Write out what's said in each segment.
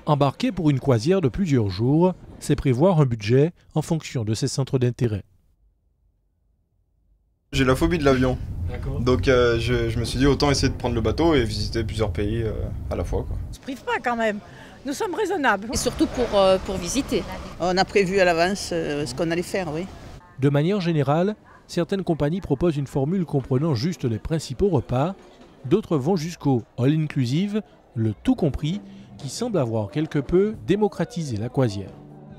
Embarquer pour une croisière de plusieurs jours, c'est prévoir un budget en fonction de ses centres d'intérêt. J'ai la phobie de l'avion, donc je me suis dit autant essayer de prendre le bateau et visiter plusieurs pays à la fois, quoi. On ne se prive pas quand même, nous sommes raisonnables. Et surtout pour visiter. On a prévu à l'avance ce qu'on allait faire, oui. De manière générale, certaines compagnies proposent une formule comprenant juste les principaux repas, d'autres vont jusqu'au all-inclusive, le tout compris, qui semble avoir quelque peu démocratisé la croisière.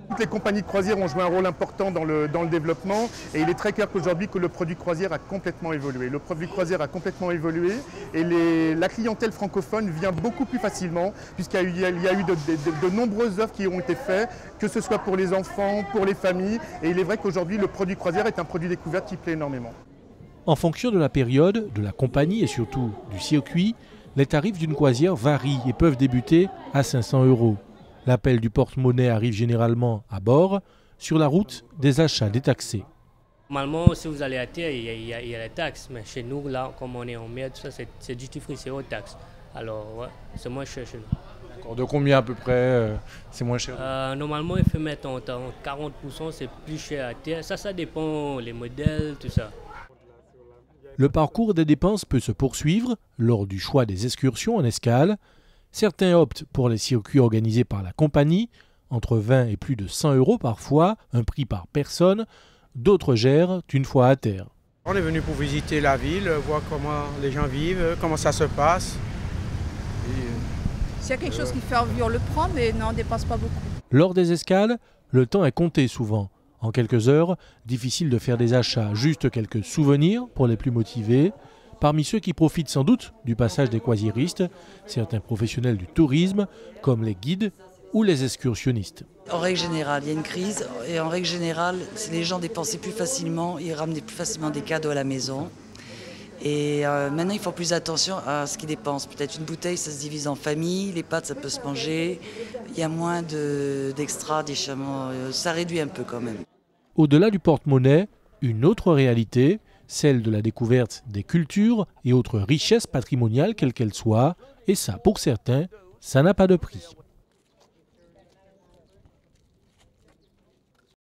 Toutes les compagnies de croisière ont joué un rôle important dans le développement et il est très clair qu'aujourd'hui que le produit croisière a complètement évolué. Le produit croisière a complètement évolué et la clientèle francophone vient beaucoup plus facilement puisqu'il y a eu de nombreuses offres qui ont été faites, que ce soit pour les enfants, pour les familles, et il est vrai qu'aujourd'hui le produit croisière est un produit découverte qui plaît énormément. En fonction de la période, de la compagnie et surtout du circuit, les tarifs d'une croisière varient et peuvent débuter à 500 €. L'appel du porte-monnaie arrive généralement à bord, sur la route des achats détaxés. Normalement, si vous allez à terre, il y a les taxes, mais chez nous, là, comme on est en mer, tout ça, c'est duty free, c'est haute taxe. Alors, ouais, c'est moins cher chez nous. D'accord. De combien à peu près c'est moins cher? Normalement, il faut mettre en 40%, c'est plus cher à terre. Ça dépend les modèles, tout ça. Le parcours des dépenses peut se poursuivre lors du choix des excursions en escale. Certains optent pour les circuits organisés par la compagnie, entre 20 et plus de 100 € parfois, un prix par personne. D'autres gèrent une fois à terre. On est venu pour visiter la ville, voir comment les gens vivent, comment ça se passe. S'il y a quelque chose qui fait envie, on le prend, mais non, on ne dépense pas beaucoup. Lors des escales, le temps est compté souvent. En quelques heures, difficile de faire des achats, juste quelques souvenirs pour les plus motivés. Parmi ceux qui profitent sans doute du passage des croisiéristes, certains professionnels du tourisme, comme les guides ou les excursionnistes. En règle générale, il y a une crise et en règle générale, si les gens dépensaient plus facilement, ils ramenaient plus facilement des cadeaux à la maison. Et maintenant, ils font plus attention à ce qu'ils dépensent. Peut-être une bouteille, ça se divise en famille, les pâtes, ça peut se manger. Il y a moins d'extra, ça réduit un peu quand même. Au-delà du porte-monnaie, une autre réalité, celle de la découverte des cultures et autres richesses patrimoniales quelles qu'elles soient, et ça, pour certains, ça n'a pas de prix.